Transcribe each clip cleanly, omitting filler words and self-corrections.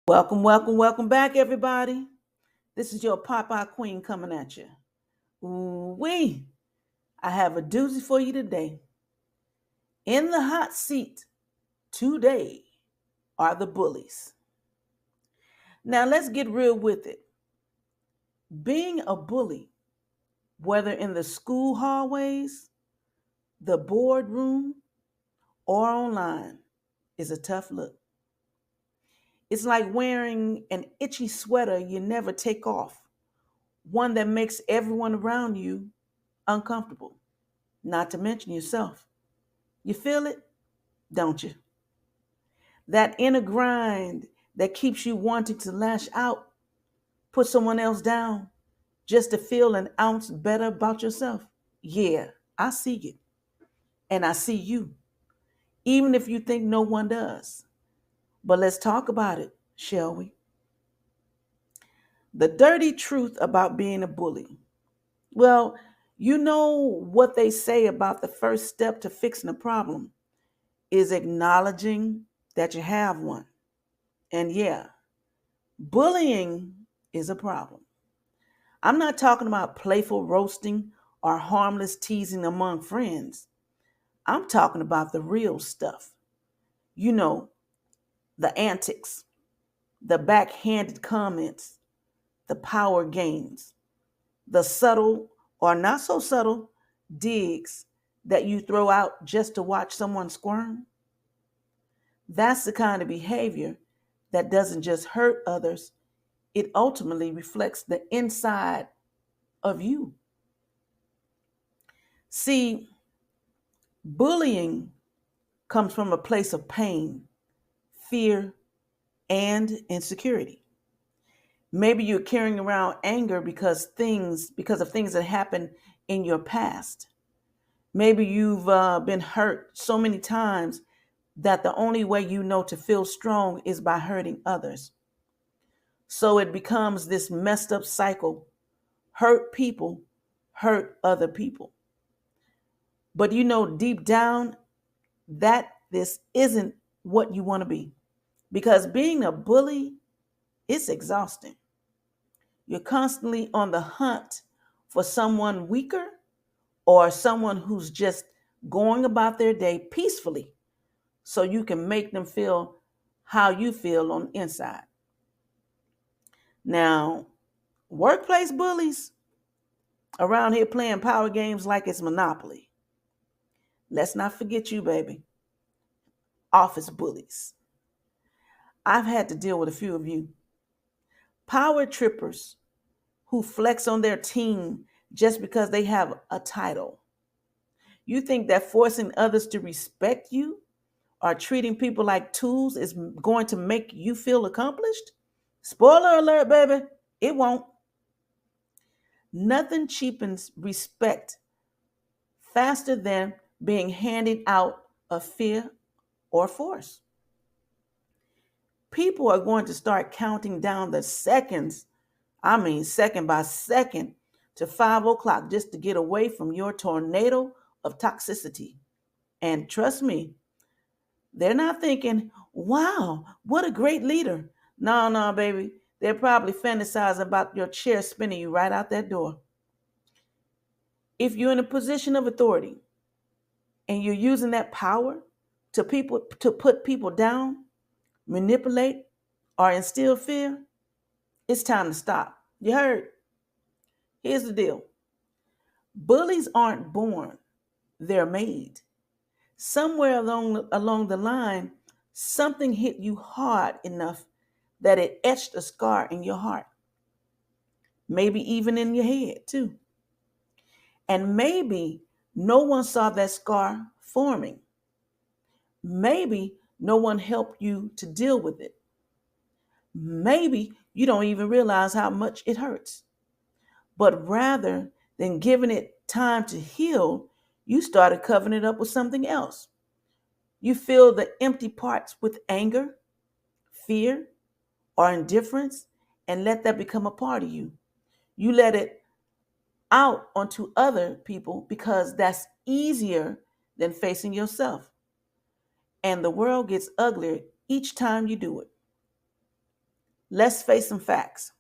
Welcome, welcome, welcome back, everybody. This is your Popeye Queen coming at you. Ooh wee! I have a doozy for you today. In the hot seat today are the bullies. Now let's get real with it. Being a bully, whether in the school hallways, the boardroom, or online, is a tough look. It's like wearing an itchy sweater you never take off, one that makes everyone around you uncomfortable, not to mention yourself. You feel it, don't you? That inner grind that keeps you wanting to lash out, put someone else down, just to feel an ounce better about yourself. Yeah, I see it. And I see you, even if you think no one does. But let's talk about it, shall we? The dirty truth about being a bully. Well, you know what they say about the first step to fixing a problem is acknowledging that you have one. And yeah, bullying is a problem. I'm not talking about playful roasting or harmless teasing among friends. I'm talking about the real stuff. You know, the antics, the backhanded comments, the power games, the subtle or not so subtle digs that you throw out just to watch someone squirm. That's the kind of behavior that doesn't just hurt others, it ultimately reflects the inside of you. See, bullying comes from a place of pain, fear, and insecurity. Maybe you're carrying around anger because of things that happened in your past. Maybe you've been hurt so many times that the only way you know to feel strong is by hurting others. So it becomes this messed up cycle. Hurt people hurt other people. But you know deep down that this isn't what you want to be. Because being a bully is exhausting. You're constantly on the hunt for someone weaker or someone who's just going about their day peacefully so you can make them feel how you feel on the inside. Now, workplace bullies around here playing power games like it's Monopoly. Let's not forget you, baby. Office bullies. I've had to deal with a few of you. Power trippers who flex on their team just because they have a title. You think that forcing others to respect you or treating people like tools is going to make you feel accomplished? Spoiler alert, baby, it won't. Nothing cheapens respect faster than being handed out of fear or force. People are going to start counting down the seconds, I mean, second by second, to 5 o'clock just to get away from your tornado of toxicity. And trust me, they're not thinking, wow, what a great leader. No, no, baby. They're probably fantasizing about your chair spinning you right out that door. If you're in a position of authority and you're using that power to put people down, manipulate, or instill fear, it's time to stop. You heard? Here's the deal. Bullies aren't born, they're made. Somewhere along the line, something hit you hard enough that it etched a scar in your heart, maybe even in your head, too. And maybe no one saw that scar forming. Maybe no one helped you to deal with it. Maybe you don't even realize how much it hurts. But rather than giving it time to heal, you started covering it up with something else. You fill the empty parts with anger, fear, or indifference, and let that become a part of you. You let it out onto other people because that's easier than facing yourself. And the world gets uglier each time you do it. Let's face some facts.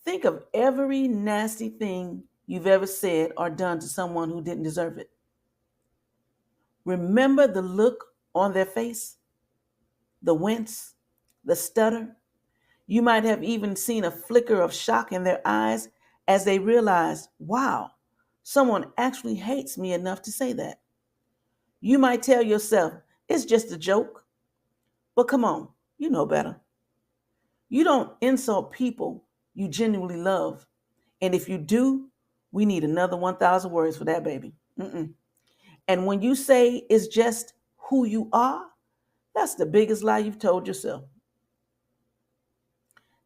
Think of every nasty thing you've ever said or done to someone who didn't deserve it. Remember the look on their face, the wince, the stutter. You might have even seen a flicker of shock in their eyes as they realize, wow, someone actually hates me enough to say that. You might tell yourself, it's just a joke, but come on, you know better. You don't insult people you genuinely love. And if you do, we need another 1,000 words for that, baby. Mm-mm. And when you say it's just who you are, that's the biggest lie you've told yourself.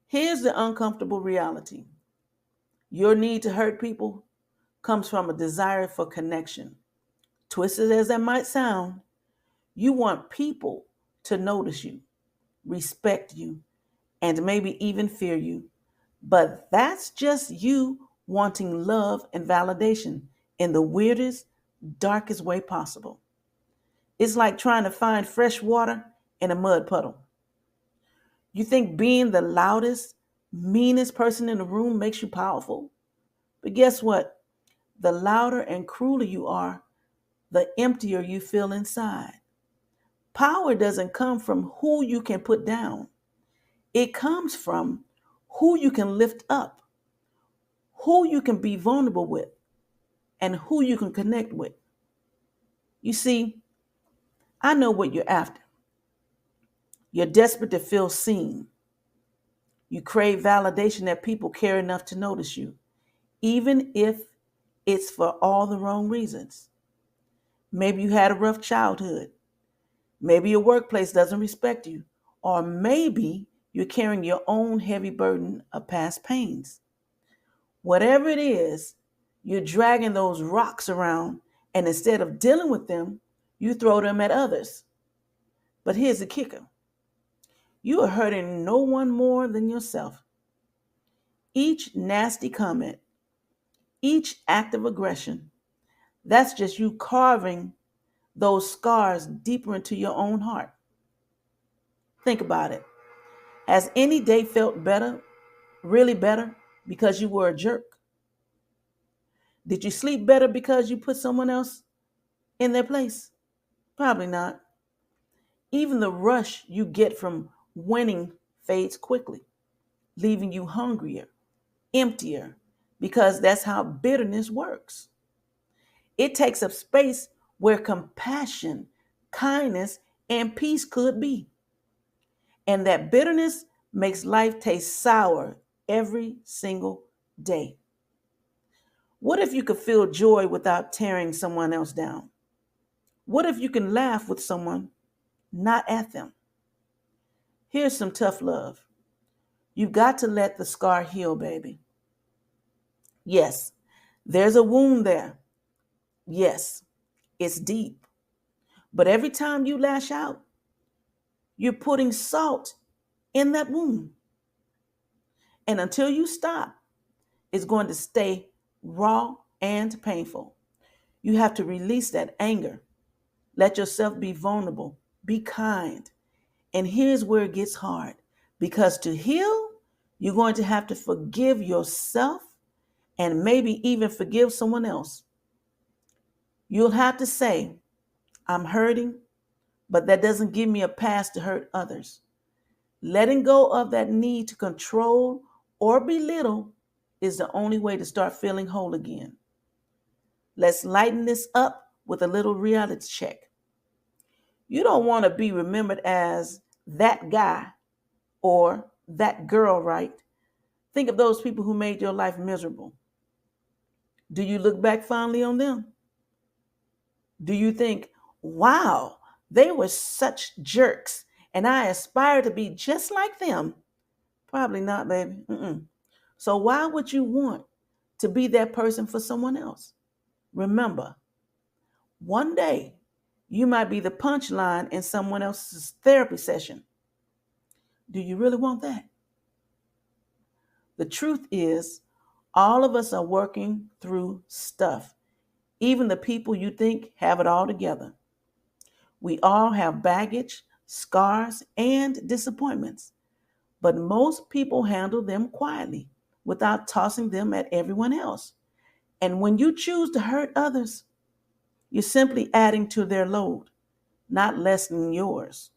Here's the uncomfortable reality: your need to hurt people comes from a desire for connection. Twisted as that might sound, you want people to notice you, respect you, and maybe even fear you. But that's just you wanting love and validation in the weirdest, darkest way possible. It's like trying to find fresh water in a mud puddle. You think being the loudest, meanest person in the room makes you powerful. But guess what? The louder and crueler you are, the emptier you feel inside. Power doesn't come from who you can put down, it comes from who you can lift up, who you can be vulnerable with, and who you can connect with. You see, I know what you're after. You're desperate to feel seen. You crave validation that people care enough to notice you, even if it's for all the wrong reasons. Maybe you had a rough childhood. Maybe your workplace doesn't respect you. Or maybe you're carrying your own heavy burden of past pains. Whatever it is, you're dragging those rocks around, and instead of dealing with them, you throw them at others. But here's the kicker: you are hurting no one more than yourself. Each nasty comment, each act of aggression, that's just you carving those scars deeper into your own heart. Think about it. Has any day felt better, really better, because you were a jerk? Did you sleep better because you put someone else in their place? Probably not. Even the rush you get from winning fades quickly, leaving you hungrier, emptier, because that's how bitterness works. It takes up space where compassion, kindness, and peace could be. And that bitterness makes life taste sour every single day. What if you could feel joy without tearing someone else down? What if you can laugh with someone, not at them? Here's some tough love. You've got to let the scar heal, baby. Yes, there's a wound there. Yes, it's deep. But every time you lash out, you're putting salt in that wound. And until you stop, it's going to stay raw and painful. You have to release that anger. Let yourself be vulnerable. Be kind. And here's where it gets hard, because to heal, you're going to have to forgive yourself and maybe even forgive someone else. You'll have to say, I'm hurting, but that doesn't give me a pass to hurt others. Letting go of that need to control or belittle is the only way to start feeling whole again. Let's lighten this up with a little reality check. You don't want to be remembered as that guy or that girl, right? Think of those people who made your life miserable. Do you look back fondly on them? Do you think, wow, they were such jerks and I aspire to be just like them? Probably not, baby. Mm-mm. So why would you want to be that person for someone else? Remember, one day you might be the punchline in someone else's therapy session. Do you really want that? The truth is, all of us are working through stuff, even the people you think have it all together. We all have baggage, scars, and disappointments. but most people handle them quietly without tossing them at everyone else. And when you choose to hurt others, you're simply adding to their load, not lessening yours.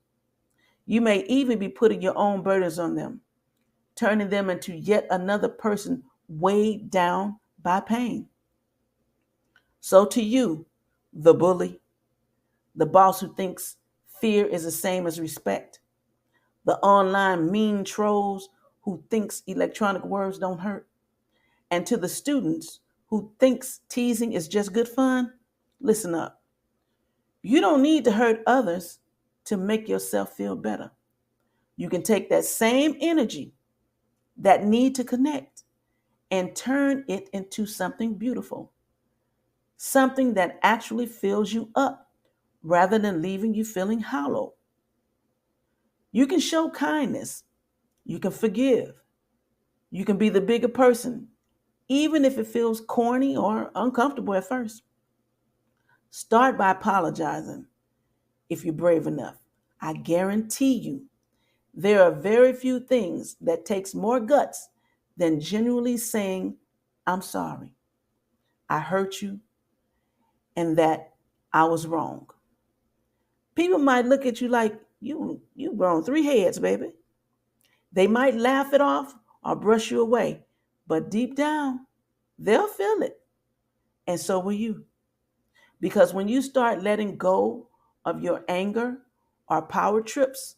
You may even be putting your own burdens on them, turning them into yet another person weighed down by pain. So, to you, the bully, the boss who thinks fear is the same as respect, the online mean trolls who thinks electronic words don't hurt, and to the students who thinks teasing is just good fun, listen up. You don't need to hurt others to make yourself feel better. You can take that same energy, that need to connect, and turn it into something beautiful, something that actually fills you up rather than leaving you feeling hollow. You can show kindness, you can forgive, you can be the bigger person, even if it feels corny or uncomfortable at first. Start by apologizing if you're brave enough. I guarantee you, there are very few things that takes more guts than genuinely saying, I'm sorry, I hurt you, and that I was wrong. People might look at you like you grown three heads, baby. They might laugh it off or brush you away, but deep down, they'll feel it. And so will you. Because when you start letting go of your anger or power trips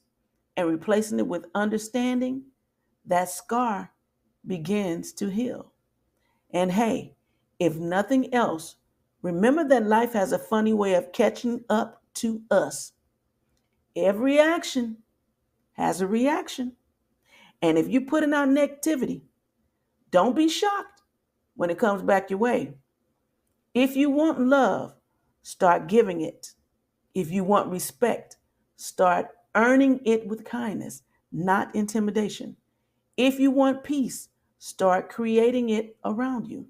and replacing it with understanding, that scar begins to heal. And hey, if nothing else, remember that life has a funny way of catching up to us. Every action has a reaction. And if you put in our negativity, don't be shocked when it comes back your way. If you want love, start giving it. If you want respect, start earning it with kindness, not intimidation. If you want peace, start creating it around you.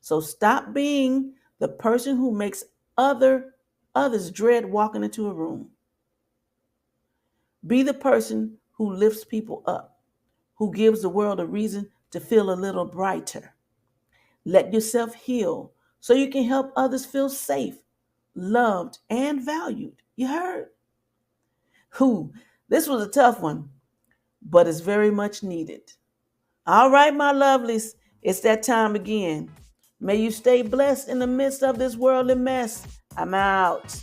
So stop being the person who makes others dread walking into a room. Be the person who lifts people up, who gives the world a reason to feel a little brighter. Let yourself heal so you can help others feel safe, loved, and valued. You heard? Who? This was a tough one, but it's very much needed. All right, my lovelies, it's that time again. May you stay blessed in the midst of this worldly mess. I'm out.